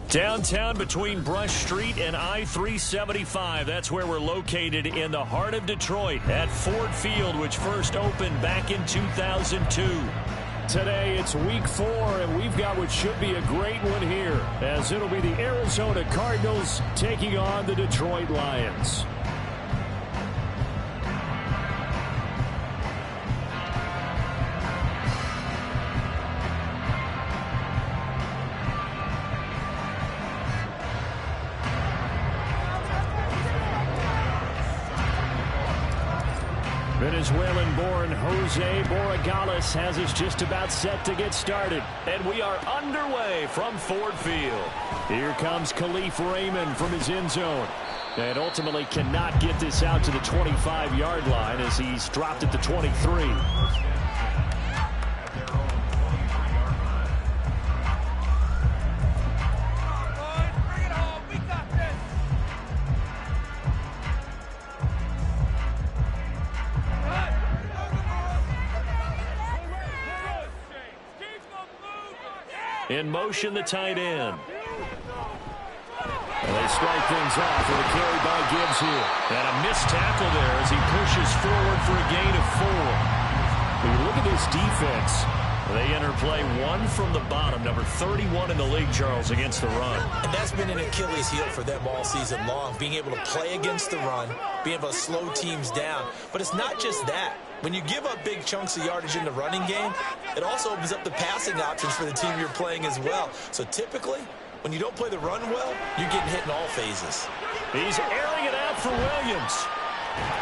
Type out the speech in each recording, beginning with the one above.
Downtown between Brush Street and I-375. That's where we're located in the heart of Detroit at Ford Field, which first opened back in 2002. Today it's week 4, and we've got what should be a great one here, as it'll be the Arizona Cardinals taking on the Detroit Lions. Venezuelan-born Jose Borregales has us just about set to get started. And we are underway from Ford Field. Here comes Khalif Raymond from his end zone. And ultimately cannot get this out to the 25-yard line as he's dropped at the 23. In motion, the tight end. And they start things off with a carry by Gibbs here. And a missed tackle there as he pushes forward for a gain of 4. When you look at this defense, they enter play 1 from the bottom, number 31 in the league, Charles, against the run. And that's been an Achilles heel for them all season long, being able to play against the run, being able to slow teams down. But it's not just that. When you give up big chunks of yardage in the running game, it also opens up the passing options for the team you're playing as well. So typically, when you don't play the run well, you're getting hit in all phases. He's airing it out for Williams.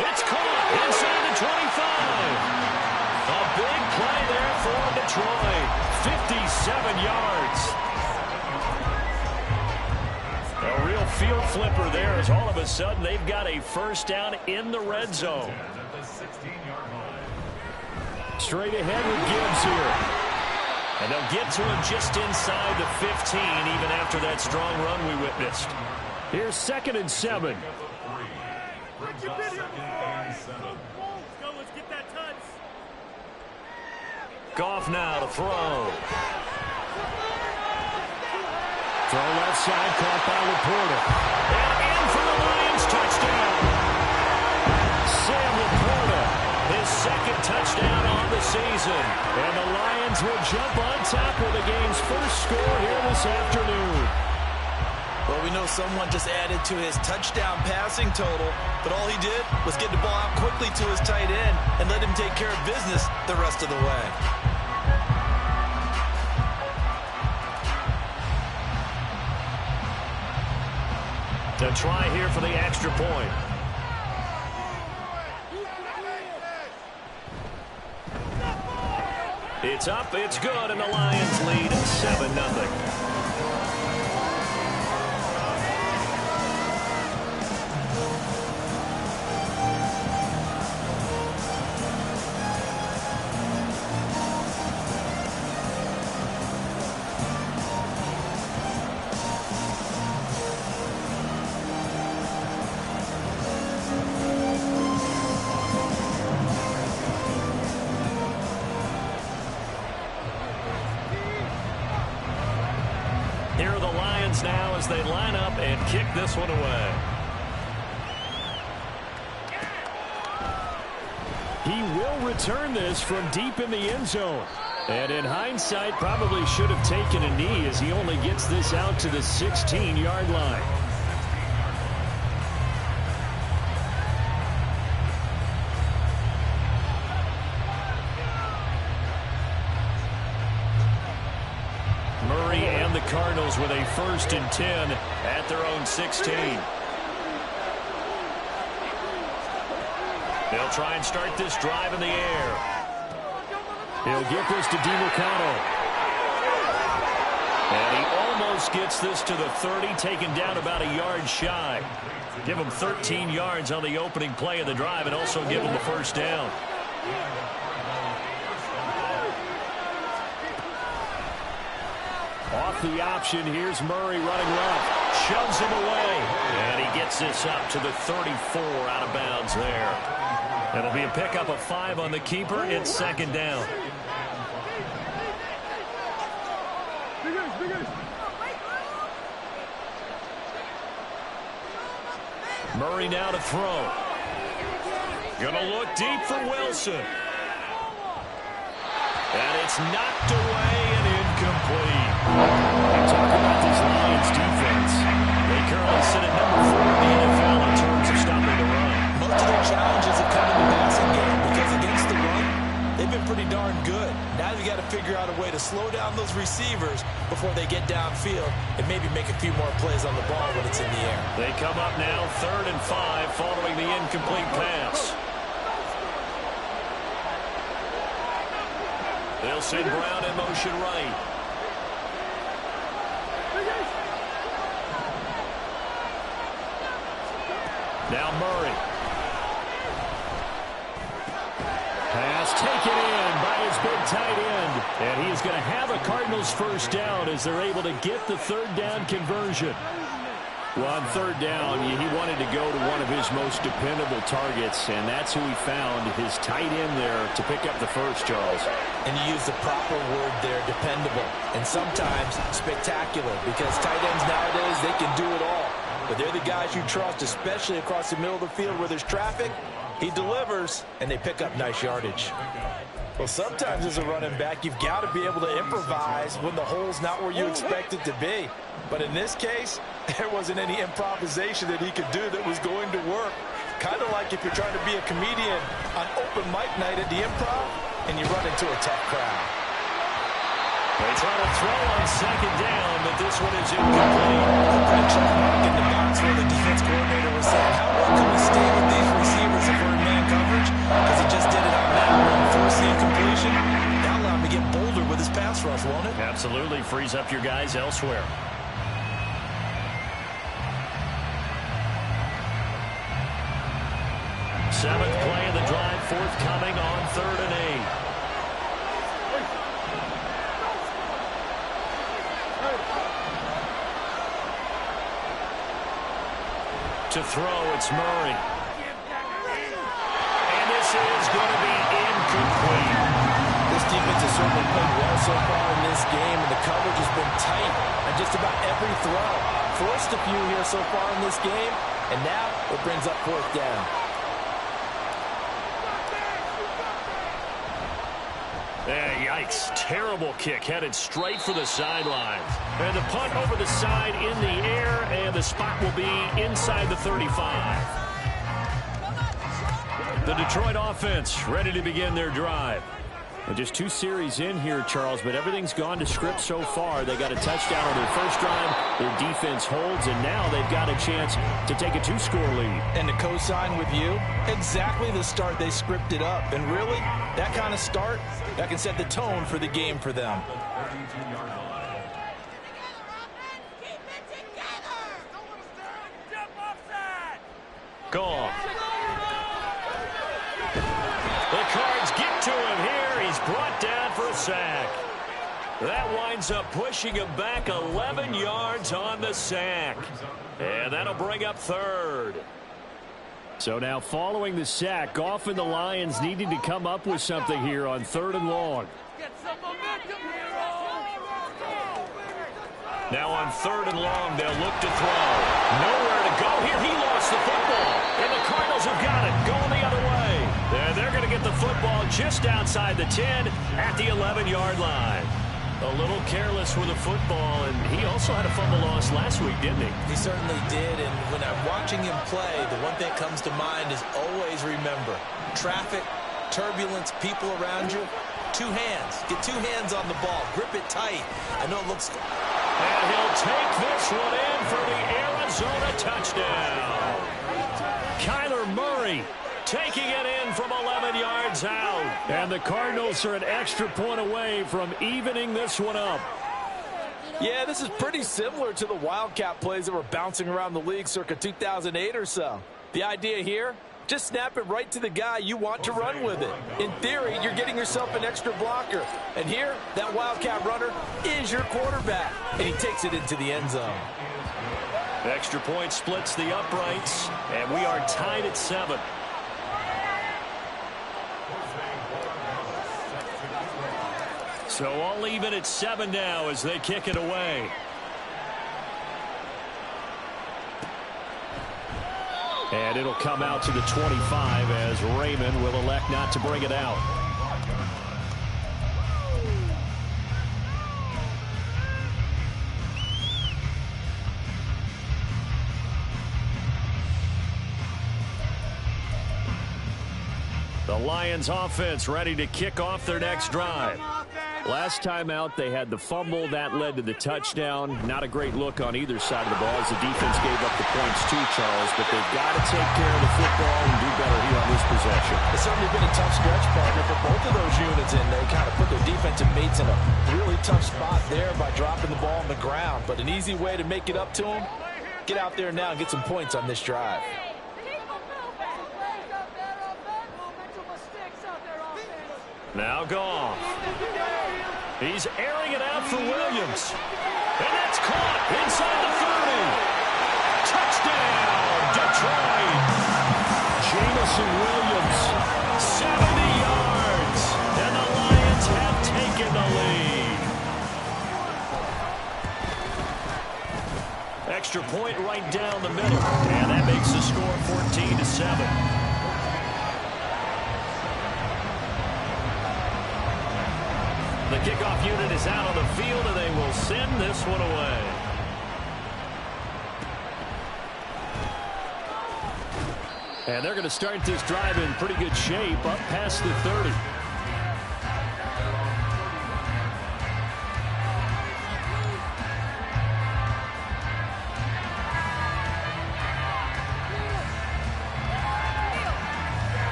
It's caught inside the 25. A big play there for Detroit. 57 yards. A real field flipper there as all of a sudden they've got a first down in the red zone. Straight ahead with Gibbs here. And they'll get to him just inside the 15, even after that strong run we witnessed. Here's 2nd and 7. Goff now to throw. Throw left side, caught by Laporta. And in for the Lions, touchdown. Sam Laporta, his 2nd touchdown on the season. And the Lions will jump on top with the game's first score here this afternoon. Well, we know someone just added to his touchdown passing total, but all he did was get the ball out quickly to his tight end and let him take care of business the rest of the way. To try here for the extra point. It's up, it's good, and the Lions lead 7-0. Here are the Lions now as they line up and kick this one away. He will return this from deep in the end zone. And in hindsight, probably should have taken a knee as he only gets this out to the 16-yard line. Cardinals with a 1st and 10 at their own 16. They'll try and start this drive in the air. He'll get this to DiMercato. And he almost gets this to the 30, taken down about a yard shy. Give him 13 yards on the opening play of the drive and also give him the first down. Off the option, here's Murray running left. Shoves him away. And he gets this up to the 34 out of bounds there. It'll be a pickup of 5 on the keeper. It's 2nd down. Murray now to throw. Gonna look deep for Wilson. And it's knocked away and incomplete. You talk about this Lions defense. They currently sit at number 4 in the NFL in terms of stopping the run. Most of their challenges have come in the passing game because against the run, they've been pretty darn good. Now they've got to figure out a way to slow down those receivers before they get downfield and maybe make a few more plays on the ball when it's in the air. They come up now 3rd and 5 following the incomplete pass. They'll send Brown in motion right. Now Murray. Pass taken in by his big tight end. And he is going to have a Cardinals first down as they're able to get the 3rd down conversion. Well, on 3rd down, he wanted to go to one of his most dependable targets, and that's who he found, his tight end there, to pick up the first, Charles. And you use the proper word there, dependable, and sometimes spectacular, because tight ends nowadays, they can do it all. But they're the guys you trust, especially across the middle of the field where there's traffic. He delivers, and they pick up nice yardage. Well, sometimes as a running back, you've got to be able to improvise when the hole's not where you expect it to be. But in this case, there wasn't any improvisation that he could do that was going to work. Kind of like if you're trying to be a comedian on open mic night at the Improv and you run into a tough crowd. They try to throw on 2nd down, but this one is incomplete. A check mark in the box where the defense coordinator was saying, how well can we stay with these receivers if we're in man coverage? Because he just did it on that one. Force the incompletion. That'll allow him to get bolder with his pass rush, won't it? Absolutely. Frees up your guys elsewhere. Seventh play of the drive forthcoming on 3rd and 8. To throw, it's Murray. And this is going to be incomplete. This defense has certainly played well so far in this game, and the coverage has been tight on just about every throw. Forced a few here so far in this game, and now it brings up 4th down. Yikes. Terrible kick headed straight for the sideline. And the punt over the side in the air, and the spot will be inside the 35. The Detroit offense ready to begin their drive. And just 2 series in here, Charles, but everything's gone to script so far. They got a touchdown on their first drive. Their defense holds, and now they've got a chance to take a 2-score lead. And to co-sign with you, exactly the start they scripted up. And really, that kind of start, that can set the tone for the game for them. Goff. The Cards get to him here. He's brought down for a sack. That winds up pushing him back 11 yards on the sack. And that'll bring up 3rd. So now following the sack, Goff and the Lions needing to come up with something here on 3rd and long. Now on 3rd and long, they'll look to throw. Nowhere to go here. He lost the football. And the Cardinals have got it going the other way. And they're going to get the football just outside the 10 at the 11-yard line. A little careless with the football, and he also had a fumble loss last week, didn't he? He certainly did, and when I'm watching him play, the one thing that comes to mind is always remember, traffic, turbulence, people around you, 2 hands. Get 2 hands on the ball. Grip it tight. I know it looks... And he'll take this one in for the Arizona touchdown. Kyler Murray taking it in from 11 yards out. And the Cardinals are an extra point away from evening this one up. Yeah, this is pretty similar to the Wildcat plays that were bouncing around the league circa 2008 or so. The idea here, just snap it right to the guy you want to run with it. In theory, you're getting yourself an extra blocker. And here, that Wildcat runner is your quarterback. And he takes it into the end zone. Extra point splits the uprights, and we are tied at 7. So all even at 7 now as they kick it away. And it'll come out to the 25 as Raymond will elect not to bring it out. The Lions offense ready to kick off their next drive. Last time out, they had the fumble. That led to the touchdown. Not a great look on either side of the ball as the defense gave up the points too, Charles. But they've got to take care of the football and do better here on this possession. It's certainly been a tough stretch, partner, for both of those units, and they kind of put their defensive mates in a really tough spot there by dropping the ball on the ground. But an easy way to make it up to them, get out there now and get some points on this drive. Now Goff. He's airing it out for Williams. And that's caught inside the 30. Touchdown, Detroit. Jamison Williams, 70 yards. And the Lions have taken the lead. Extra point right down the middle. And that makes the score 14-7. The kickoff unit is out on the field, and they will send this one away. And they're going to start this drive in pretty good shape, up past the 30.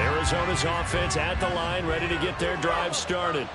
Arizona's offense at the line, ready to get their drive started.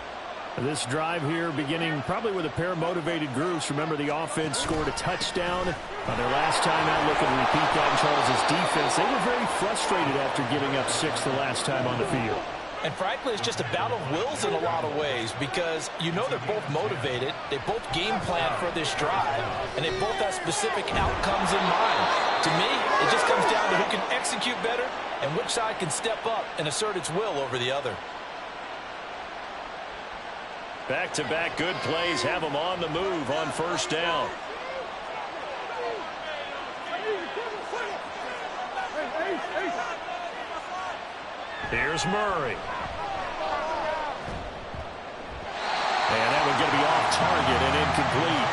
This drive here beginning probably with a pair of motivated groups. Remember, the offense scored a touchdown on their last time out. Looking to repeat that in Charles's defense. They were very frustrated after giving up 6 the last time on the field. And frankly, it's just a battle of wills in a lot of ways because you know they're both motivated. They both game plan for this drive, and they both have specific outcomes in mind. To me, it just comes down to who can execute better and which side can step up and assert its will over the other. Back-to-back good plays have them on the move on first down. Here's Murray. And that one's going to be off target and incomplete.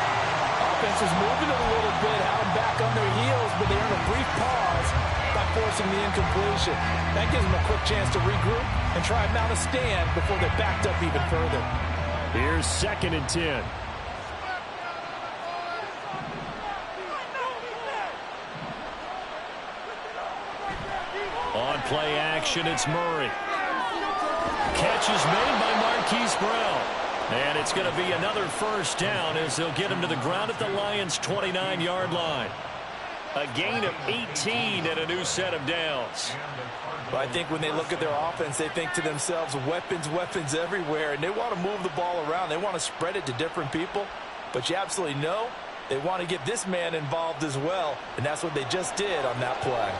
Offense is moving it a little bit, had them back on their heels, but they earn a brief pause by forcing the incompletion. That gives them a quick chance to regroup and try and mount a stand before they're backed up even further. Here's 2nd and 10. On play action, it's Murray. Catch is made by Marquise Brown. And it's going to be another first down as they'll get him to the ground at the Lions' 29-yard line. A gain of 18 and a new set of downs. Well, I think when they look at their offense, they think to themselves, weapons, weapons everywhere, and they want to move the ball around. They want to spread it to different people, but you absolutely know they want to get this man involved as well, and that's what they just did on that play.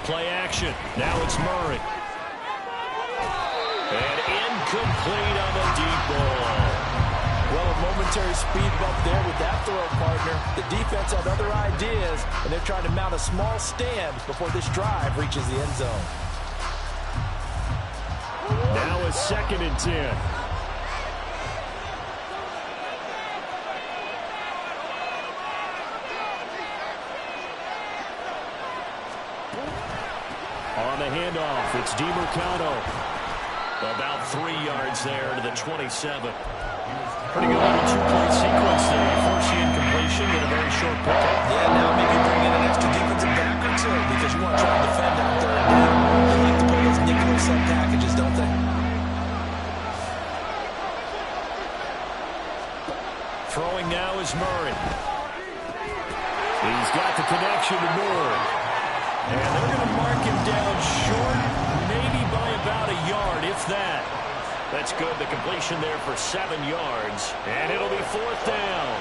Play action. Now it's Murray. And incomplete on the deep ball. Well, a momentary speed bump there with that throw, partner. The defense had other ideas, and they're trying to mount a small stand before this drive reaches the end zone. Now a 2nd and 10. On the handoff, it's DiMercado. About 3 yards there to the 27. Pretty good little two-point sequence there. You force the incompletion, get a very short pickup. Yeah, now maybe bring in an extra defensive back or two because you want to try to defend on 3rd down. They like to play those nickel sub packages, don't they? Throwing now is Murray. He's got the connection to Moore. And they're going to mark him down short, maybe by about a yard, if that. That's good. The completion there for 7 yards. And it'll be 4th down.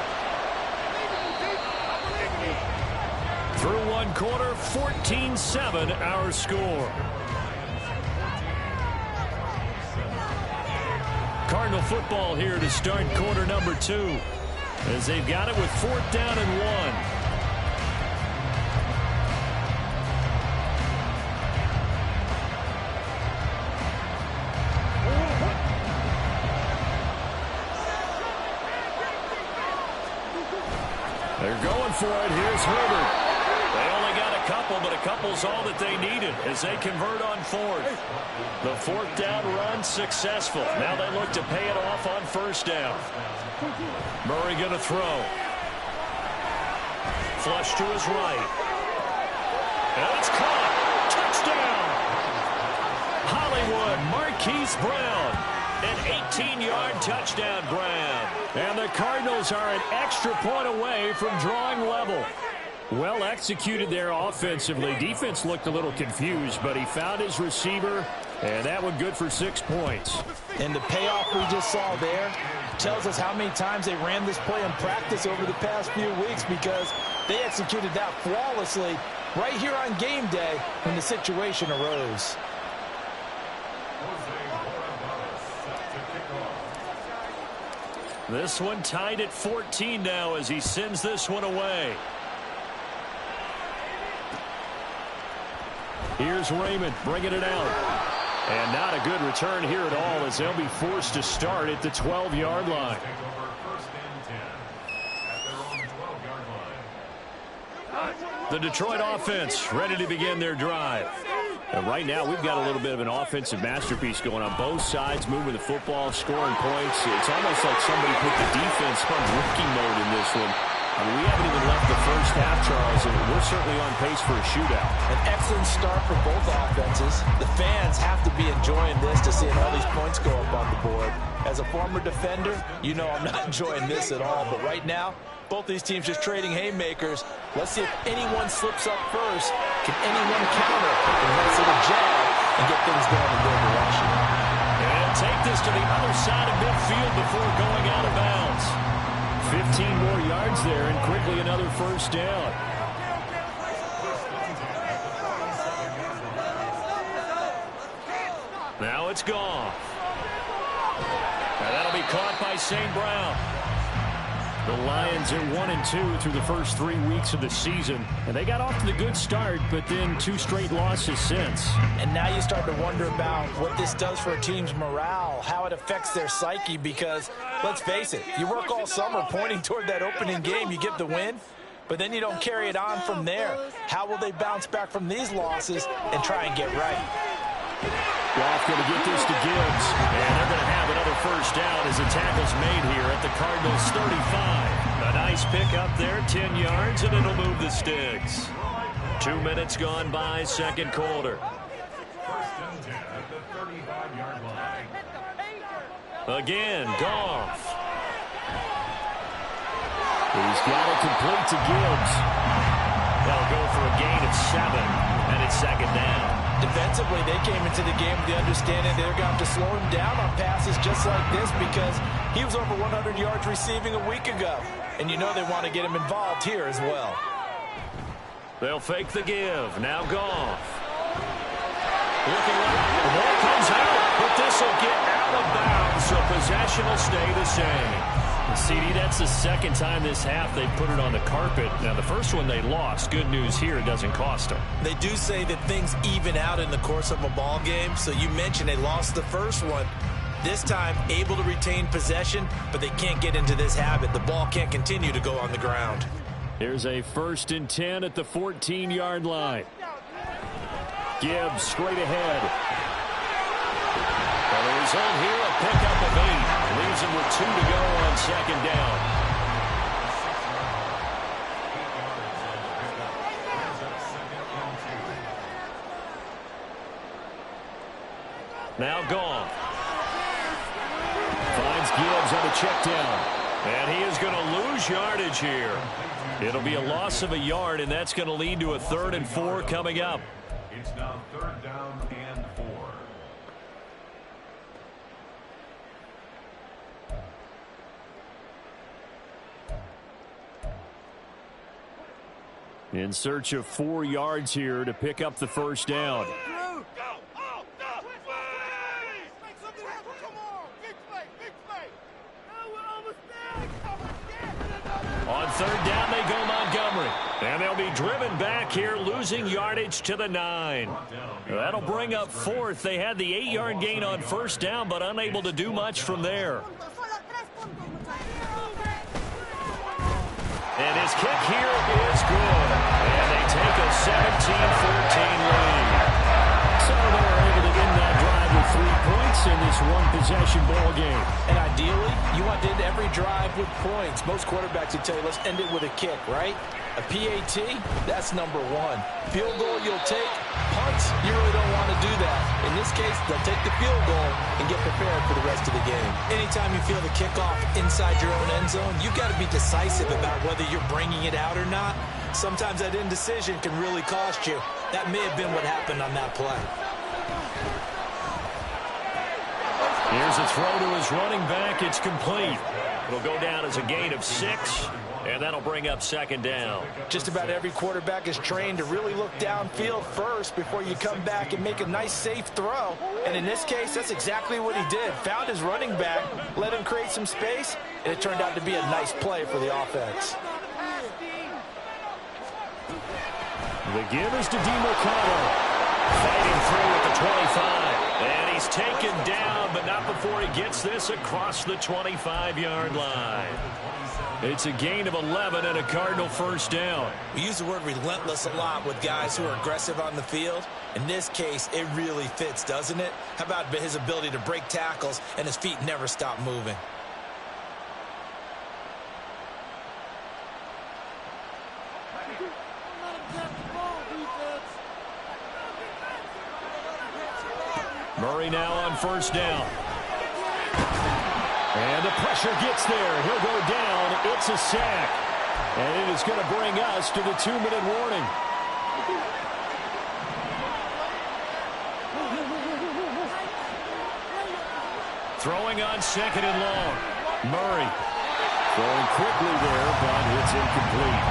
Through one quarter, 14-7 our score. Cardinal football here to start quarter number 2, as they've got it with 4th down and 1. They're going for it. Here's Herbert. They only got a couple, but a couple's all that they needed as they convert on 4th. The 4th down run successful. Now they look to pay it off on 1st down. Murray going to throw. Flush to his right. And it's caught. Touchdown. Hollywood Marquise Brown. An 18-yard touchdown grab. And the Cardinals are an extra point away from drawing level. Well executed there offensively. Defense looked a little confused, but he found his receiver, and that one good for 6 points. And the payoff we just saw there tells us how many times they ran this play in practice over the past few weeks, because they executed that flawlessly right here on game day when the situation arose. This one tied at 14 now as he sends this one away. Here's Raymond bringing it out. And not a good return here at all, as they'll be forced to start at the 12-yard line. The Detroit offense ready to begin their drive. And right now, we've got a little bit of an offensive masterpiece going on both sides, moving the football, scoring points. It's almost like somebody put the defense on rookie mode in this one. I mean, we haven't even left the first half, Charles, and we're certainly on pace for a shootout. An excellent start for both offenses. The fans have to be enjoying this to seeing all these points go up on the board. As a former defender, you know I'm not enjoying this at all. But right now, both these teams just trading haymakers. Let's see if anyone slips up first. Can anyone counter a nice little jab and get things going in their direction? And take this to the other side of midfield before going out of bounds. 15 more yards there, and quickly another first down. Now it's gone. And that'll be caught by St. Brown. The Lions are 1-2 through the first 3 weeks of the season, and they got off to the good start, but then 2 straight losses since. And now you start to wonder about what this does for a team's morale, how it affects their psyche, because let's face it, you work all summer pointing toward that opening game, you get the win, but then you don't carry it on from there. How will they bounce back from these losses and try and get right? Goff going to get this to Gibbs, and they're going to have another first down as the tackle's made here at the Cardinals' 35. A nice pick up there, 10 yards, and it'll move the sticks. 2 minutes gone by, second quarter. Again, Goff. He's got it complete to Gibbs. They'll go for a gain of 7, and it's second down. Defensively, they came into the game with the understanding they're going to have to slow him down on passes just like this, because he was over 100 yards receiving a week ago. And you know they want to get him involved here as well. They'll fake the give. Now Goff. Looking like the ball comes out, but this will get out of bounds, so possession will stay the same. CD, that's the second time this half they put it on the carpet. Now, the first one they lost. Good news here, it doesn't cost them. They do say that things even out in the course of a ball game. So you mentioned they lost the first one. This time, able to retain possession, but they can't get into this habit. The ball can't continue to go on the ground. Here's a 1st and 10 at the 14-yard line. Gibbs straight ahead. Well, the result here, a pickup of 8. Leaves him with 2 to go on second down. Now Goff. Finds Gibbs on the check down. And he is going to lose yardage here. It'll be a loss of a yard, and that's going to lead to a 3rd and 4 coming up. It's now 3rd down and 4. In search of 4 yards here to pick up the first down. third down they go, Montgomery. And they'll be driven back here, losing yardage to the 9. That'll bring up fourth. They had the 8-yard gain on first down, but unable to do much from there. And his kick here is good. And they take a 17-14 lead. So they were able to end that drive with 3 points in this one-possession ball game. And ideally, you want to end every drive with points. Most quarterbacks would tell you, let's end it with a kick, right? A PAT, that's number 1. Field goal you'll take. Punts, you really don't want to do that. In this case, they'll take the field goal and get prepared for the rest of the game. Anytime you feel the kickoff inside your own end zone, you've got to be decisive about whether you're bringing it out or not. Sometimes that indecision can really cost you. That may have been what happened on that play. Here's a throw to his running back. It's complete. It'll go down as a gain of 6, and that'll bring up second down. Just about every quarterback is trained to really look downfield first before you come back and make a nice, safe throw. And in this case, that's exactly what he did. Found his running back, let him create some space, and it turned out to be a nice play for the offense. The give is to DeMarcado. Fighting through at the 25. And he's taken down, but not before he gets this across the 25-yard line. It's a gain of 11 and a Cardinal first down. We use the word relentless a lot with guys who are aggressive on the field. In this case, it really fits, doesn't it? How about his ability to break tackles and his feet never stop moving? Murray now on first down. And the pressure gets there. He'll go down. It's a sack. And it is going to bring us to the 2-minute warning. Throwing on second and long. Murray throwing quickly there, but it's incomplete.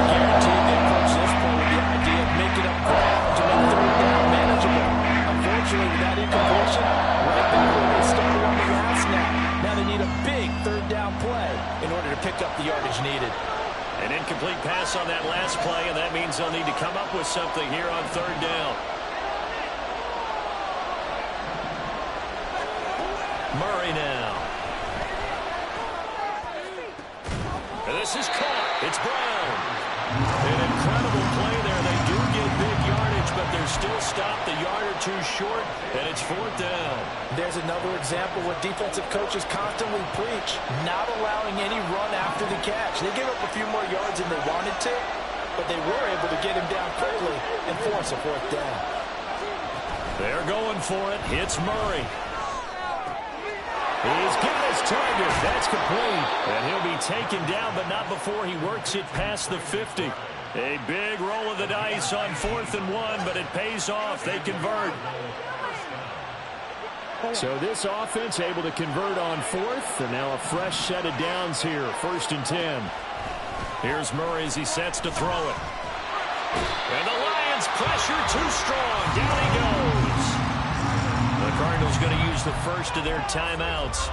Guaranteed they approach this point with the idea of making up ground to make third down manageable. Unfortunately, with that incompletion, right back where they started on the last snap. Now they need a big third down play in order to pick up the yardage needed. An incomplete pass on that last play, and that means they'll need to come up with something here on third down. Murray now. And this is caught. It's Brown. An incredible play there. They do get big yardage, but they're still stopped a yard or two short, and it's fourth down. There's another example what defensive coaches constantly preach, not allowing any run after the catch. They gave up a few more yards than they wanted to, but they were able to get him down quickly and force a fourth down. They're going for it. It's Murray. He's got his target. That's complete. And he'll be taken down, but not before he works it past the 50. A big roll of the dice on 4th and 1, but it pays off. They convert. So this offense able to convert on 4th, and now a fresh set of downs here, 1st and 10. Here's Murray as he sets to throw it. And the Lions pressure too strong. Down he goes. The Cardinals going to use the first of their timeouts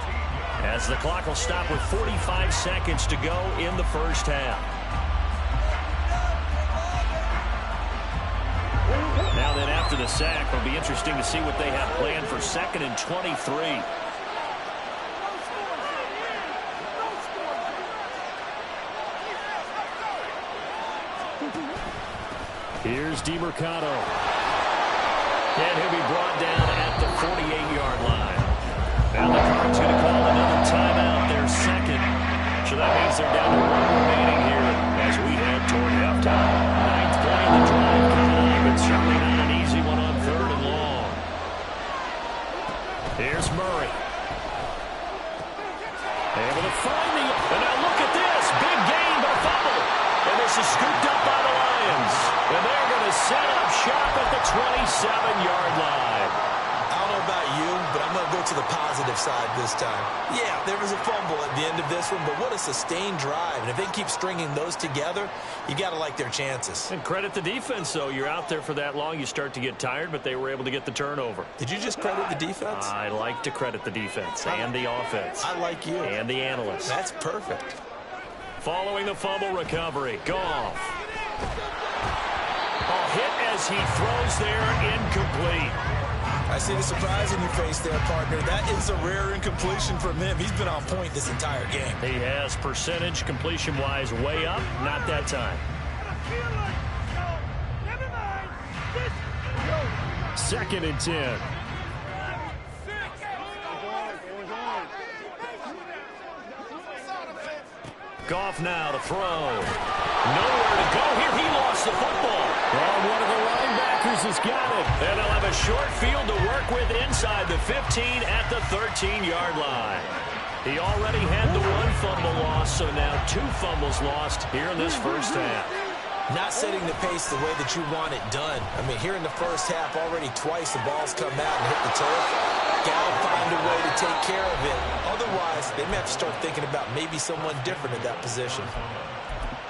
as the clock will stop with 45 seconds to go in the first half. Now then, after the sack, it'll be interesting to see what they have planned for 2nd and 23. Here's DeMarcado. And he'll be brought down at the 48-yard line. Now the Cards going to call another timeout, their second. So that means they're down to 1 remaining here as we head toward halftime. 9th play of the drive coming up, but certainly not an easy one on 3rd and long. Here's Murray. Able to find the... And now look at this. Big gain, but fumble. And this is scooped up by the Lions. And they're going to set up shop at the 27-yard line. I don't know about you, but I'm going to go to the positive side this time. Yeah, there was a fumble at the end of this one, but what a sustained drive. And if they keep stringing those together, you got to like their chances. And credit the defense, though. You're out there for that long, you start to get tired, but they were able to get the turnover. Did you just credit the defense? I like to credit the defense and the offense. I like you. And the analysts. That's perfect. Following the fumble recovery, Goff. A hit as he throws there, incomplete. I see the surprise in your face there, partner. That is a rare incompletion from him. He's been on point this entire game. He has percentage completion-wise way up, not that time. 2nd and 10. Goff now to throw. Nowhere to go here. He lost the football. And one of the linebackers has got it. And they'll have a short field to work with inside the 15 at the 13-yard line. He already had the 1 fumble loss, so now 2 fumbles lost here in this first half. Not setting the pace the way that you want it done. I mean, here in the first half, already twice the ball's come out and hit the turf. Got to find a way to take care of it. Otherwise, they may have to start thinking about maybe someone different at that position.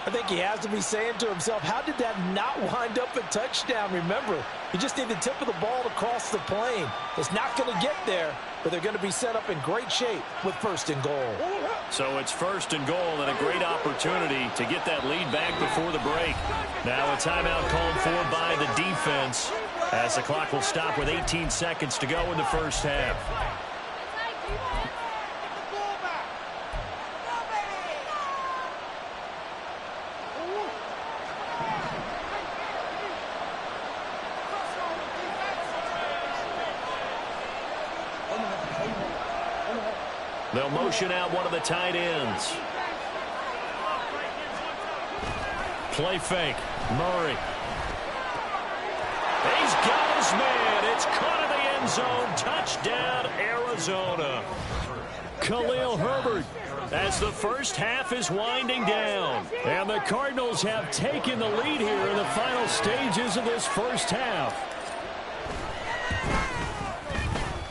I think he has to be saying to himself, how did that not wind up a touchdown? Remember, you just need the tip of the ball to cross the plane. It's not going to get there, but they're going to be set up in great shape with 1st and goal. So it's 1st and goal and a great opportunity to get that lead back before the break. Now a timeout called for by the defense as the clock will stop with 18 seconds to go in the first half. They'll motion out one of the tight ends. Play fake. Murray. He's got his man. It's caught in the end zone. Touchdown, Arizona. Khalil Herbert. As the first half is winding down. And the Cardinals have taken the lead here in the final stages of this first half.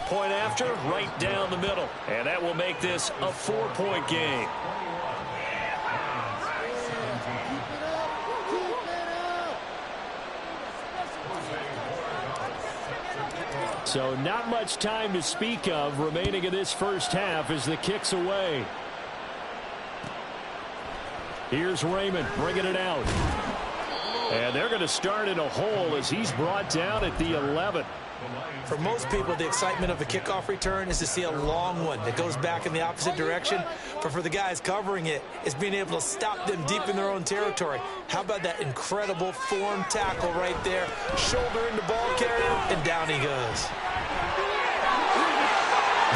Point after, right down the middle. And that will make this a 4-point game. So not much time to speak of remaining in this first half as the kick's away. Here's Raymond bringing it out. And they're going to start in a hole as he's brought down at the 11. For most people, the excitement of a kickoff return is to see a long one that goes back in the opposite direction. But for the guys covering it, it's being able to stop them deep in their own territory. How about that incredible form tackle right there? Shoulder into ball carrier, and down he goes.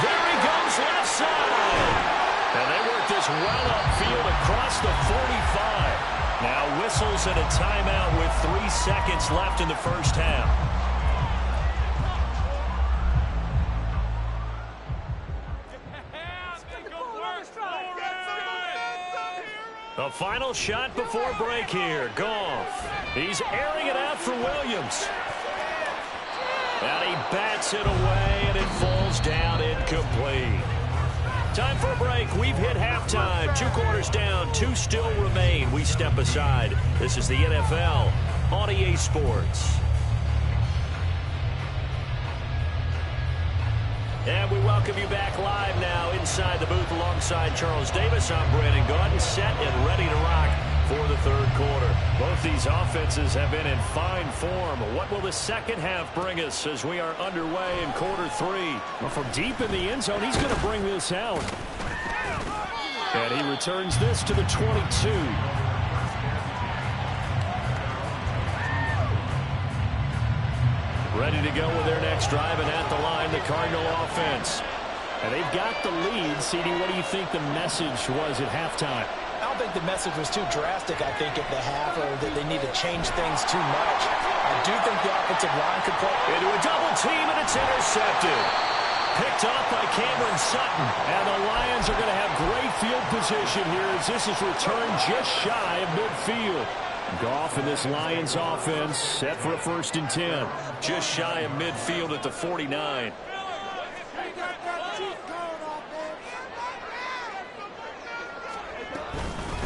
There he goes left side. And they work this well upfield across the 45. Now whistles and a timeout with 3 seconds left in the first half. The final shot before break here. Goff. He's airing it out for Williams. And he bats it away, and it falls down incomplete. Time for a break. We've hit halftime. 2 quarters down. 2 still remain. We step aside. This is the NFL on EA Sports. And we welcome you back live now inside the booth alongside Charles Davis. I'm Brandon Gaudin, set and ready to rock for the 3rd quarter. Both these offenses have been in fine form. What will the second half bring us as we are underway in quarter 3? Well, from deep in the end zone, he's going to bring this out. And he returns this to the 22. Ready to go with their next drive, and at the line, the Cardinal offense. And they've got the lead. CD, what do you think the message was at halftime? I don't think the message was too drastic, I think, at the half, or that they need to change things too much. I do think the offensive line could play into a double team, and it's intercepted. Picked off by Cameron Sutton. And the Lions are going to have great field position here as this is returned just shy of midfield. Goff in this Lions offense set for a 1st and 10. Just shy of midfield at the 49.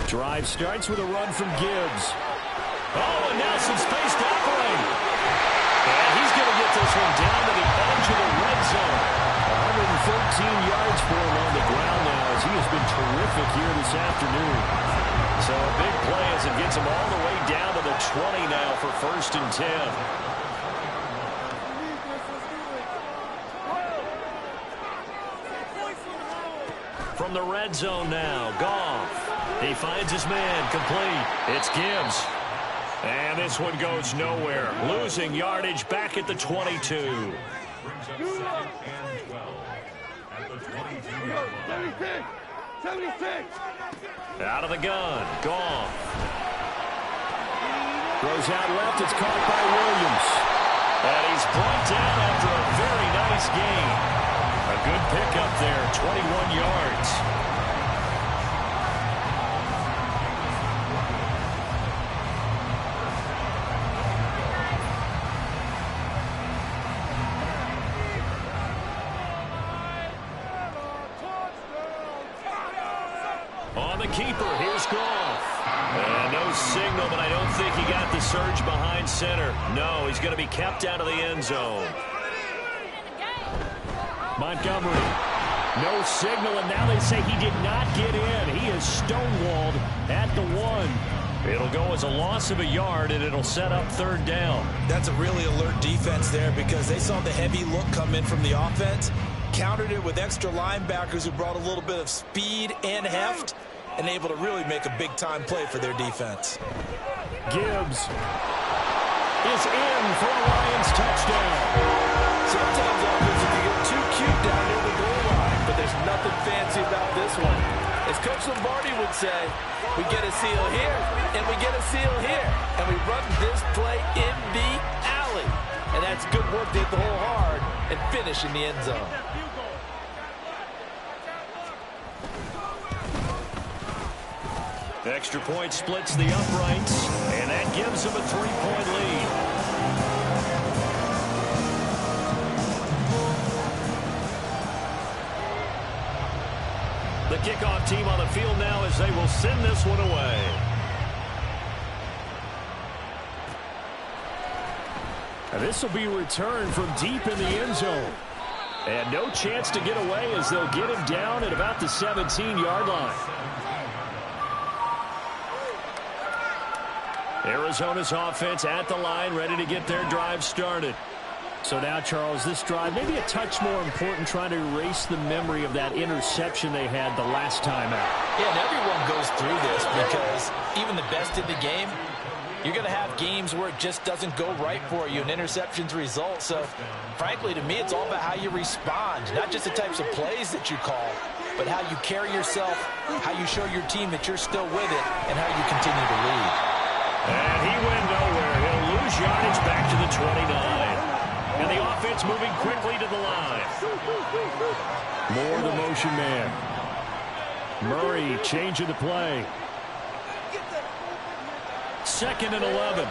Drive starts with a run from Gibbs. Oh, and now some space to operate. And he's going to get this one down to the edge of the red zone. 113 yards for him on the ground now as he has been terrific here this afternoon. gets him all the way down to the 20 now for 1st and 10. From the red zone now, Goff. He finds his man, complete. It's Gibbs. And this one goes nowhere. Losing yardage back at the 22. Brings up 2nd and 12 at the 22. 76. Out of the gun, Goff. Throws out left. It's caught by Williams. And he's brought down after a very nice gain. A good pickup there, 21 yards. On the keeper, here's Goff. And no signal, but I don't think he got the surge behind center. No, he's going to be kept out of the end zone. Montgomery. No signal, and now they say he did not get in. He is stonewalled at the 1. It'll go as a loss of a yard, and it'll set up 3rd down. That's a really alert defense there because they saw the heavy look come in from the offense, countered it with extra linebackers who brought a little bit of speed and heft, and able to really make a big-time play for their defense. Gibbs is in for a Lions touchdown. Sometimes offense, you get too cute down near the goal line, but there's nothing fancy about this one. As Coach Lombardi would say, we get a seal here, and we get a seal here, and we run this play in the alley. And that's good work to hit the hole hard and finish in the end zone. Extra point splits the uprights, and that gives him a 3-point lead. The kickoff team on the field now as they will send this one away. And this will be returned from deep in the end zone. And no chance to get away as they'll get him down at about the 17-yard line. Arizona's offense at the line, ready to get their drive started. So now, Charles, this drive maybe a touch more important, trying to erase the memory of that interception they had the last time out. Yeah, and everyone goes through this because even the best in the game, you're going to have games where it just doesn't go right for you, and interceptions result. So, frankly, to me, it's all about how you respond, not just the types of plays that you call, but how you carry yourself, how you show your team that you're still with it, and how you continue to lead. And he went nowhere. He'll lose yardage back to the 29. And the offense moving quickly to the line. More the motion man. Murray changing the play. 2nd and 11.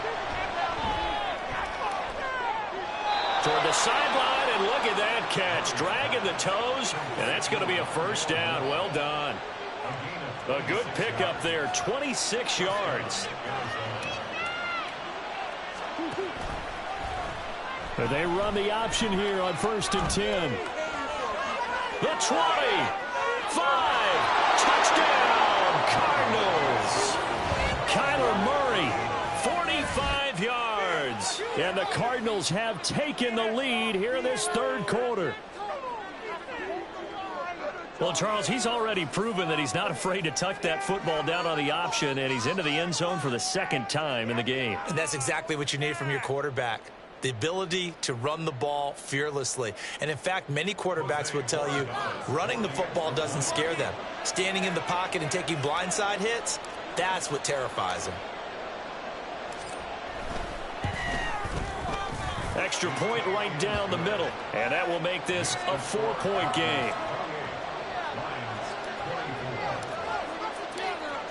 Toward the sideline, and look at that catch. Dragging the toes, and that's going to be a 1st down. Well done. A good pickup there, 26 yards. They run the option here on 1st and 10. The 20. 5. Touchdown, Cardinals. Kyler Murray, 45 yards. And the Cardinals have taken the lead here in this 3rd quarter. Well, Charles, he's already proven that he's not afraid to tuck that football down on the option, and he's into the end zone for the 2nd time in the game. And that's exactly what you need from your quarterback. The ability to run the ball fearlessly. And in fact, many quarterbacks would tell you running the football doesn't scare them. Standing in the pocket and taking blindside hits, that's what terrifies them. Extra point right down the middle, and that will make this a 4-point game.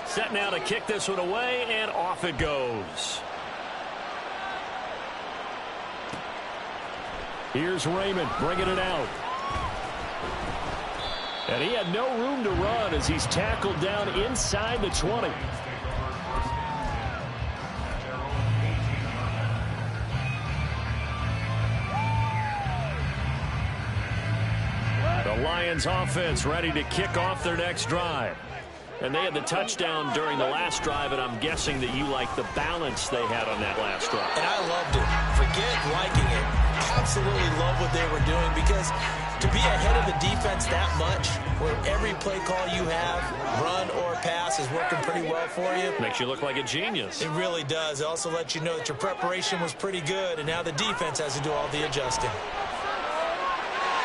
Set now to kick this one away, and off it goes. Here's Raymond bringing it out. And he had no room to run as he's tackled down inside the 20. The Lions offense ready to kick off their next drive. And they had the touchdown during the last drive, and I'm guessing that you like the balance they had on that last drive. And I loved it. Forget liking it. Absolutely love what they were doing, because to be ahead of the defense that much, where every play call you have, run or pass, is working pretty well for you. Makes you look like a genius. It really does. It also lets you know that your preparation was pretty good, and now the defense has to do all the adjusting.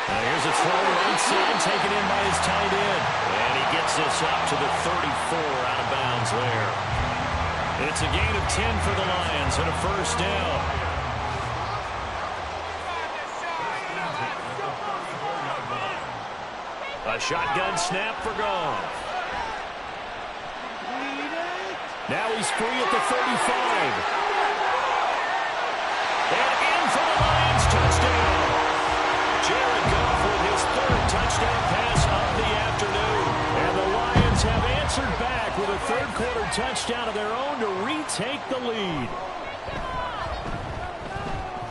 Here's a throw right side, taken in by his tight end. And he gets this up to the 34 out of bounds there. It's a gain of 10 for the Lions and a first down. A shotgun snap for Goff. Now he's free at the 35. And in for the Lions, touchdown. Jared Goff with his third touchdown pass of the afternoon. And the Lions have answered back with a third-quarter touchdown of their own to retake the lead.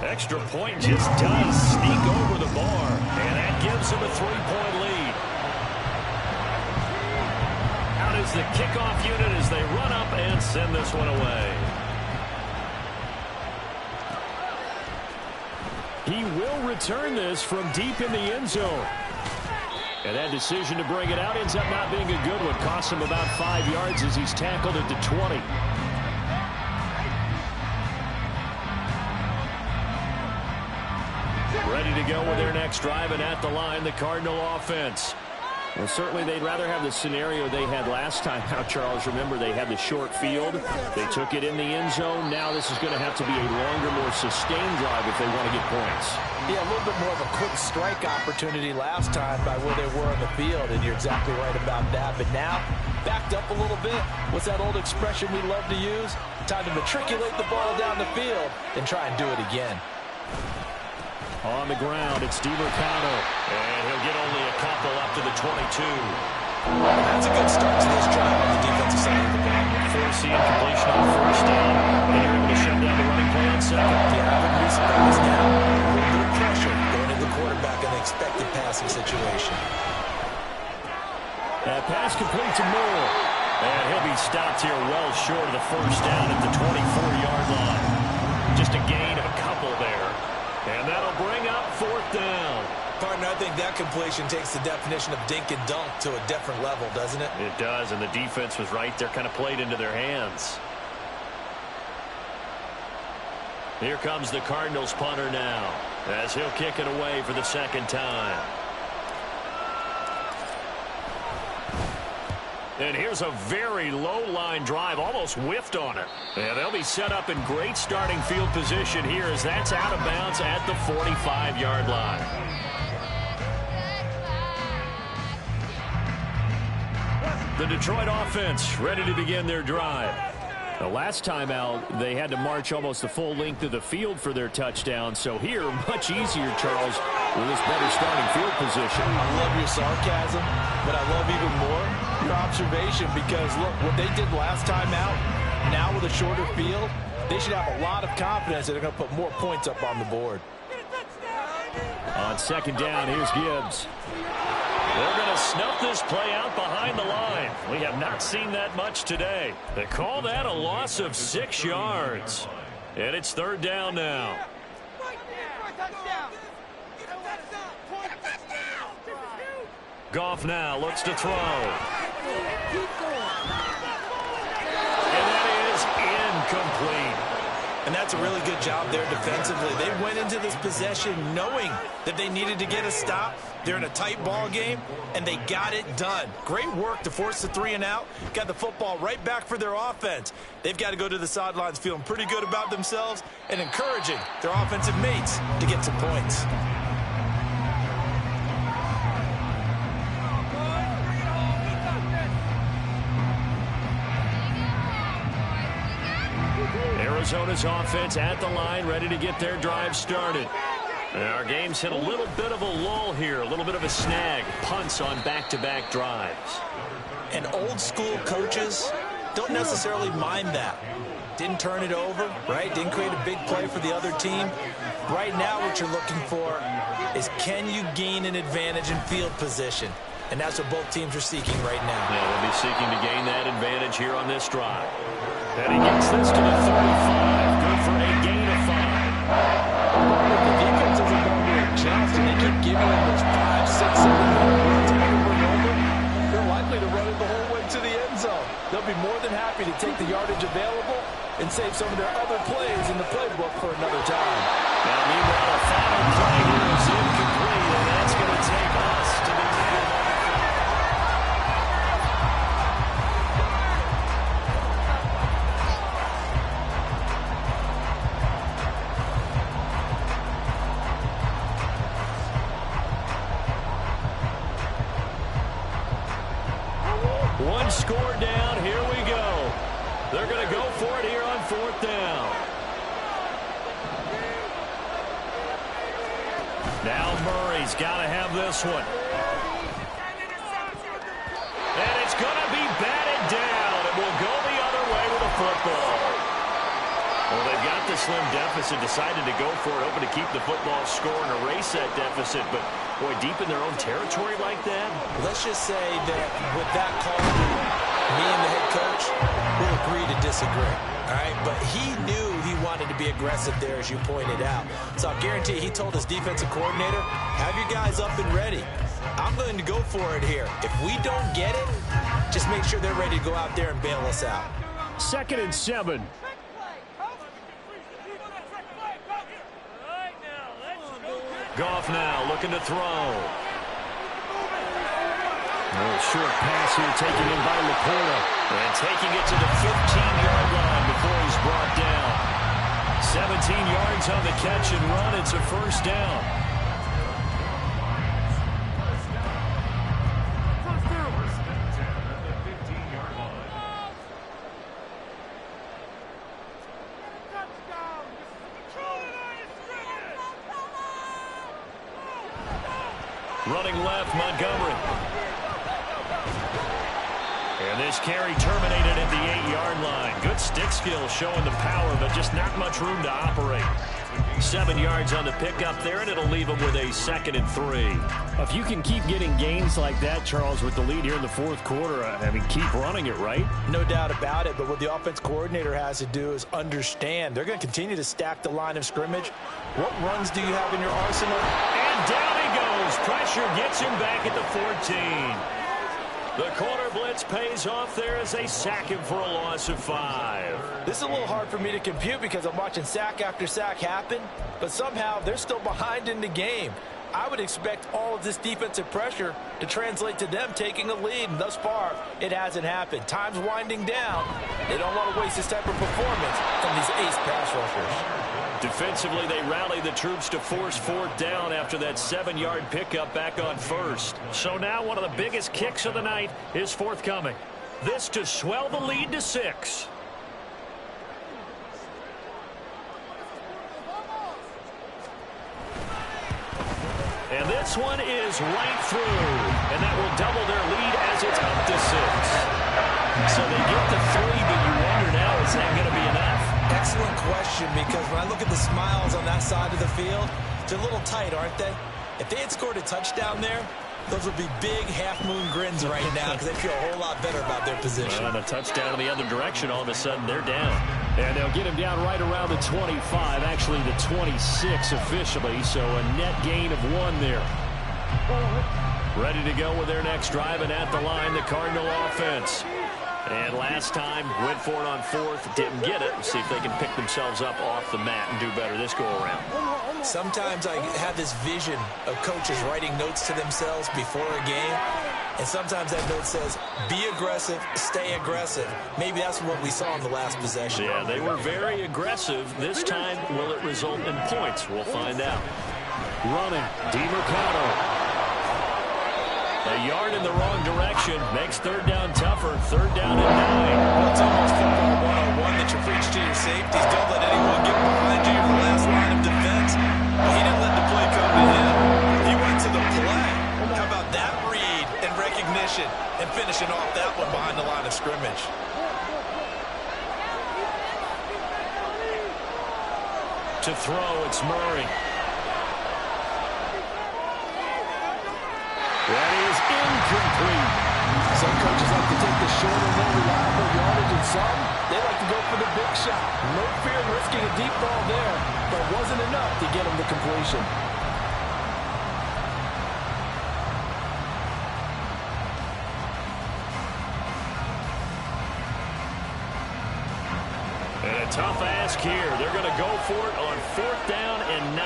Extra point just does sneak over the bar, and that gives them a 3-point lead. Out is the kickoff unit as they run up and send this one away. He will return this from deep in the end zone. And that decision to bring it out ends up not being a good one. Costs him about 5 yards as he's tackled at the 20. Ready to go with their next drive, and at the line, the Cardinal offense. Well, certainly they'd rather have the scenario they had last time out, Charles. Remember, they had the short field. They took it in the end zone. Now this is going to have to be a longer, more sustained drive if they want to get points. Yeah, a little bit more of a quick strike opportunity last time by where they were on the field, and you're exactly right about that. But now, backed up a little bit. What's that old expression we love to use? Time to matriculate the ball down the field and try and do it again. On the ground, it's DiMercado. And he'll get only a couple up to the 22. That's a good start to this drive on the defensive side of the ball. Forcing completion on first down. And you're able to shut down the running play on second. Yeah, I wouldn't be surprised now. A little bit of pressure going into the quarterback in the expected passing situation. That pass complete to Moore. And he'll be stopped here well short of the first down at the 24-yard line. Just a gain of a couple there. And that'll bring up fourth down. Partner, I think that completion takes the definition of dink and dunk to a different level, doesn't it? It does, and the defense was right there, kind of played into their hands. Here comes the Cardinals punter now, as he'll kick it away for the second time. And here's a very low-line drive, almost whiffed on it. And they'll be set up in great starting field position here as that's out of bounds at the 45-yard line. The Detroit offense ready to begin their drive. The last time out, they had to march almost the full length of the field for their touchdown. So here, much easier, Charles, with this better starting field position. I love your sarcasm, but I love even more your observation, because, look, what they did last time out, now with a shorter field, they should have a lot of confidence that they're going to put more points up on the board. On second down, here's Gibbs. They're going to snuff this play out behind the line. We have not seen that much today. They call that a loss of 6 yards. And it's third down now. Goff now looks to throw. And that is incomplete. And that's a really good job there defensively. They went into this possession knowing that they needed to get a stop. They're in a tight ball game, and they got it done. Great work to force the 3 and out. Got the football right back for their offense. They've got to go to the sidelines feeling pretty good about themselves and encouraging their offensive mates to get some points. Arizona's offense at the line, ready to get their drive started. And our game's hit a little bit of a lull here, a little bit of a snag. Punts on back-to-back drives. And old school coaches don't necessarily mind that. Didn't turn it over, right? Didn't create a big play for the other team. Right now what you're looking for is, can you gain an advantage in field position? and that's what both teams are seeking right now. Yeah, they'll be seeking to gain that advantage here on this drive. And he gets this to the 35. Good for a gain of 5. If the defense isn't going to adjust and they keep giving them those 5, 6, 7 runs over and over, they're likely to run it the whole way to the end zone. They'll be more than happy to take the yardage available and save some of their other plays in the playbook for another time. Now, meanwhile, a final play here is incomplete, and that's going to take us to the end. One score down. Here we go. They're going to go for it here on 4th down. Now Murray's got to have this one. And it's going to be batted down. It will go the other way with the football. Well, they've got the slim deficit, decided to go for it, hoping to keep the football score and erase that deficit. But, boy, deep in their own territory like that. Let's just say that with that call, me and the head coach will agree to disagree. All right, but he knew he wanted to be aggressive there, as you pointed out. So I'll guarantee he told his defensive coordinator, have your guys up and ready. I'm going to go for it here. If we don't get it, just make sure they're ready to go out there and bail us out. 2nd and 7. Goff now looking to throw. Oh, short pass here taken in by Laporta. And taking it to the 15-yard line before he's brought down. 17 yards on the catch and run. It's a 1st down. Running left, Montgomery. And this carry terminated at the 8-yard line. Good stick skill showing the power, but just not much room to operate. 7 yards on the pickup there, and it'll leave them with a 2nd and 3. If you can keep getting gains like that, Charles, with the lead here in the 4th quarter, I mean, keep running it, right? No doubt about it, but what the offense coordinator has to do is understand. They're going to continue to stack the line of scrimmage. What runs do you have in your arsenal? And down he goes. Pressure gets him back at the 14. The corner blitz pays off there as they sack him for a loss of 5. This is a little hard for me to compute because I'm watching sack after sack happen, but somehow they're still behind in the game. I would expect all of this defensive pressure to translate to them taking a lead, and thus far, it hasn't happened. Time's winding down. They don't want to waste this type of performance from these ace pass rushers. Defensively, they rally the troops to force 4th down after that 7-yard pickup back on 1st. So now one of the biggest kicks of the night is forthcoming. This to swell the lead to 6. And this one is right through. And that will double their lead as it's up to 6. So they get to 3, but you wonder now, is that going to be enough? Excellent question, because when I look at the smiles on that side of the field, they're a little tight, aren't they? If they had scored a touchdown there, those would be big half-moon grins right now because they feel a whole lot better about their position. And a touchdown in the other direction, all of a sudden they're down. And they'll get him down right around the 25, actually the 26 officially, so a net gain of 1 there. Ready to go with their next drive, and at the line, the Cardinal offense. And last time, went for it on 4th, didn't get it. See if they can pick themselves up off the mat and do better this go-around. Sometimes I have this vision of coaches writing notes to themselves before a game, and sometimes that note says, be aggressive, stay aggressive. Maybe that's what we saw in the last possession. Yeah, they were very aggressive. This time, will it result in points? We'll find out. Running, DeMercado. A yard in the wrong direction makes 3rd down tougher. 3rd down and 9. Well, it's almost football 101 that you preach to your safeties. Don't let anyone get behind you in the last line of defense. Well, he didn't let the play come to him. He went to the play. How about that read and recognition and finishing off that one behind the line of scrimmage? To throw, it's Murray. That is incomplete. short and more reliable yardage, and some, they like to go for the big shot. No fear in risking a deep ball there, but wasn't enough to get him the completion. And a tough ask here. They're going to go for it on 4th down and 9.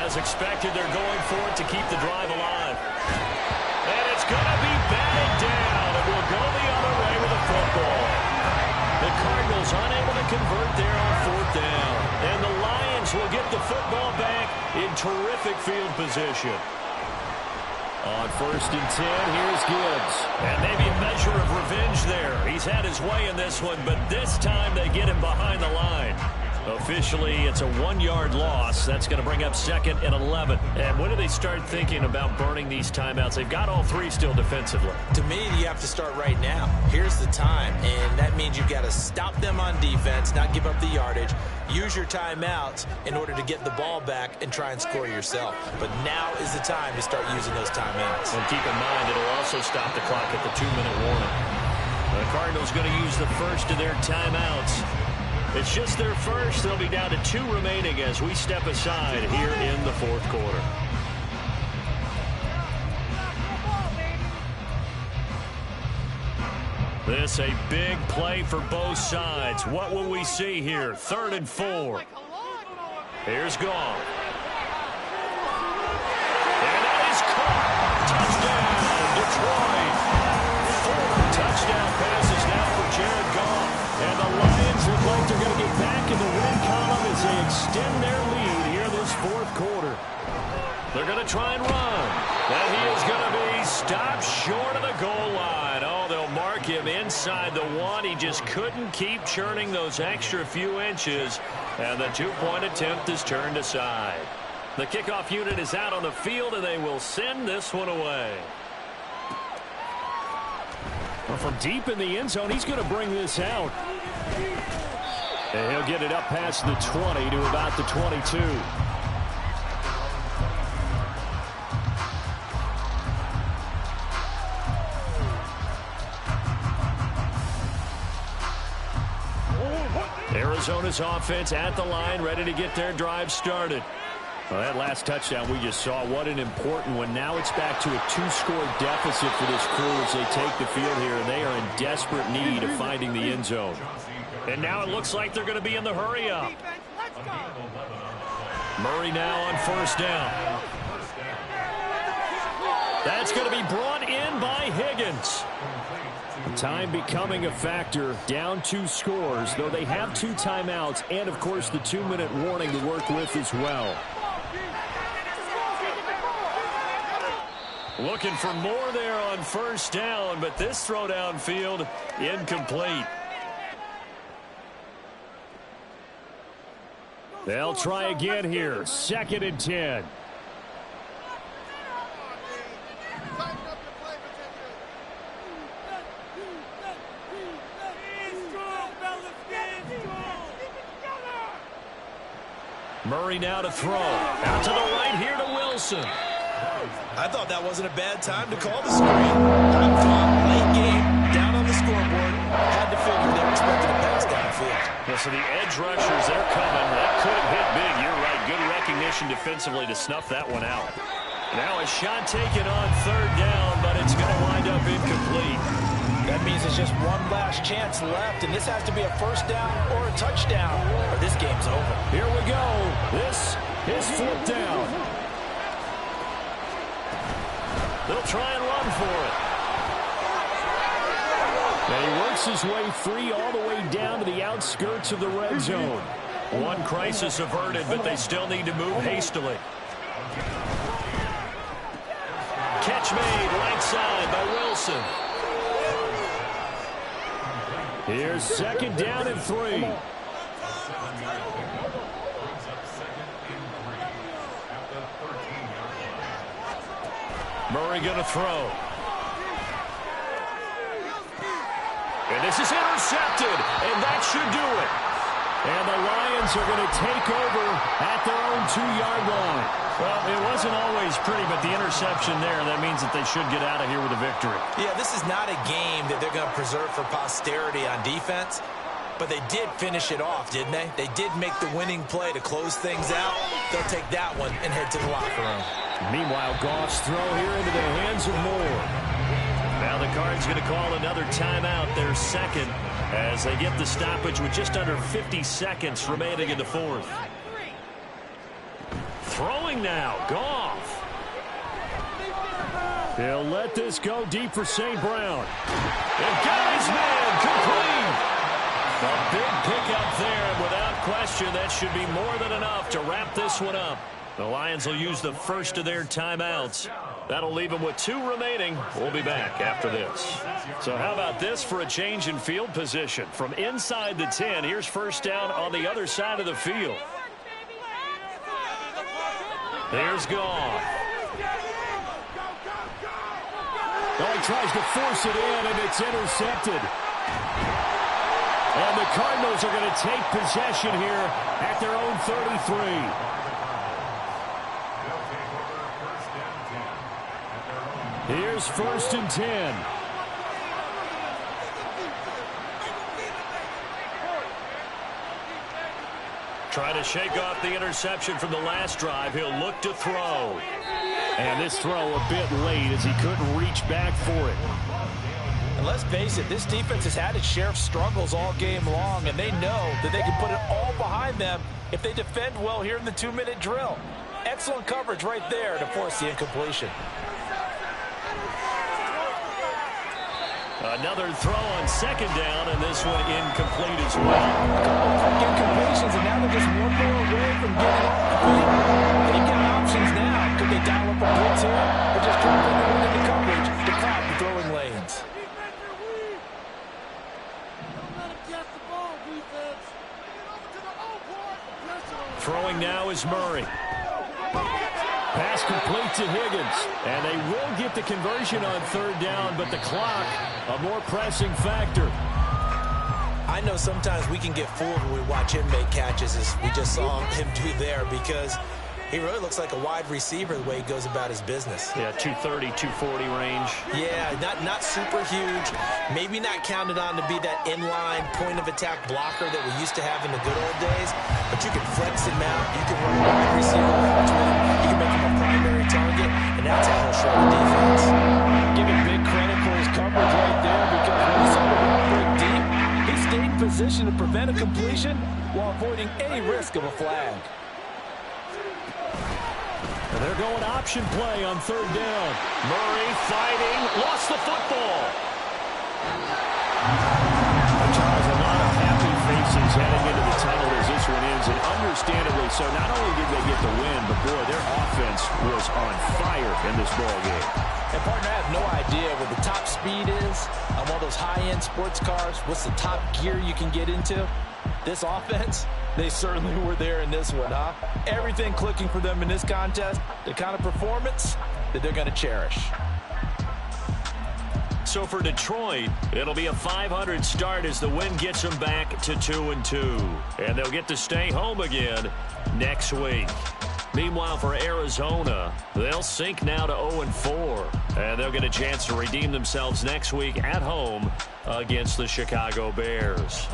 As expected, they're going for it to keep the drive alive. And it's going to be batted down. It will go the other way with a football. The Cardinals unable to convert there on 4th down. And the Lions will get the football back in terrific field position. On 1st and 10, here's Gibbs. And maybe a measure of revenge there. He's had his way in this one, but this time they get him behind the line. Officially, it's a 1-yard loss. That's going to bring up 2nd and 11. And when do they start thinking about burning these timeouts? They've got all 3 still defensively. To me, you have to start right now. Here's the time, and that means you've got to stop them on defense, not give up the yardage, use your timeouts in order to get the ball back and try and score yourself. But now is the time to start using those timeouts. And keep in mind, it'll also stop the clock at the 2-minute warning. The Cardinals going to use the first of their timeouts. It's just their first. They'll be down to 2 remaining as we step aside here in the 4th quarter. This a big play for both sides. What will we see here? 3rd and 4. Here's Goff. And that is caught. Touchdown, Detroit. 4 touchdown passes now for Jared Goff. And the Lions look like they're going to get back in the win column as they extend their lead here this 4th quarter. They're going to try and run. And he is going to be stopped short of the goal line. Oh, they'll mark him inside the 1. He just couldn't keep churning those extra few inches. And the 2-point attempt is turned aside. The kickoff unit is out on the field, and they will send this one away. Well, from deep in the end zone, he's going to bring this out. And he'll get it up past the 20 to about the 22. Arizona's offense at the line, ready to get their drive started. Well, that last touchdown we just saw, what an important one. Now it's back to a 2-score deficit for this crew as they take the field here, and they are in desperate need of finding the end zone. And now it looks like they're going to be in the hurry-up. Murray now on 1st down. That's going to be brought in by Higgins. Time becoming a factor, down 2 scores, though they have 2 timeouts and, of course, the 2-minute warning to work with as well. Looking for more there on 1st down, but this throw downfield incomplete. They'll try again here, 2nd and 10. Murray now to throw. Out to the right here to Wilson. I thought that wasn't a bad time to call the screen. I thought late game, down on the scoreboard, had to figure they were expecting a pass downfield. Well, so the edge rushers, they're coming. That could have hit big. You're right. Good recognition defensively to snuff that one out. Now a shot taken on 3rd down, but it's going to wind up incomplete. That means it's just one last chance left, and this has to be a 1st down or a touchdown, or this game's over. Here we go. This is 4th down. They'll try and run for it. And he works his way free all the way down to the outskirts of the red zone. One crisis averted, but they still need to move hastily. Catch made right side by Wilson. Here's 2nd down and 3. Murray going to throw. And this is intercepted, and that should do it. And the Lions are going to take over at their own 2-yard line. Well, it wasn't always pretty, but the interception there, that means that they should get out of here with a victory. Yeah, this is not a game that they're going to preserve for posterity on defense, but they did finish it off, didn't they? They did make the winning play to close things out. They'll take that one and head to the locker room. Meanwhile, Goff's throw here into the hands of Moore. Now the Cards going to call another timeout, their second, as they get the stoppage with just under 50 seconds remaining in the fourth. Throwing now, Goff. He'll let this go deep for St. Brown. And got his man complete. A big pickup there, and without question, that should be more than enough to wrap this one up. The Lions will use the first of their timeouts. That'll leave them with 2 remaining. We'll be back after this. So how about this for a change in field position? From inside the 10, here's first down on the other side of the field. There's Goff. Oh, he tries to force it in, and it's intercepted. And the Cardinals are going to take possession here at their own 33. Here's first and 10. Trying to shake off the interception from the last drive. He'll look to throw. And this throw a bit late as he couldn't reach back for it. And let's face it, this defense has had its share of struggles all game long, and they know that they can put it all behind them if they defend well here in the 2-minute drill. Excellent coverage right there to force the incompletion. Another throw on second down, and this one incomplete as well. A couple of quick incompletions, and now they're just one more away from getting off the field. They've got options now. Could they dial up a blitz here, or just drop everyone into coverage to cloud the throwing lanes? Throwing now is Murray. Pass complete to Higgins. And they will get the conversion on third down, but the clock, a more pressing factor. I know sometimes we can get fooled when we watch him make catches, as we just saw him do there, because he really looks like a wide receiver the way he goes about his business. Yeah, 230, 240 range. Yeah, not super huge. Maybe not counted on to be that inline point-of-attack blocker that we used to have in the good old days. But you can flex him out. You can run a wide receiver route to him. You can make him a primary target, and that's how he'll show the defense. Give him big credit for his coverage right there, because when he saw the ball break deep, he stayed in position to prevent a completion while avoiding any risk of a flag. And they're going option play on third down. Murray fighting, lost the football. Charles, a lot of happy faces heading into the tunnel as this one ends, and understandably so. Not only did they get the win, but boy, their offense was on fire in this ball game. And partner, I have no idea what the top speed is on one of those high-end sports cars. What's the top gear you can get into? This offense, they certainly were there in this one, huh? Everything clicking for them in this contest, the kind of performance that they're going to cherish. So for Detroit, it'll be a .500 start as the win gets them back to 2-2. And they'll get to stay home again next week. Meanwhile, for Arizona, they'll sink now to 0-4. And they'll get a chance to redeem themselves next week at home against the Chicago Bears.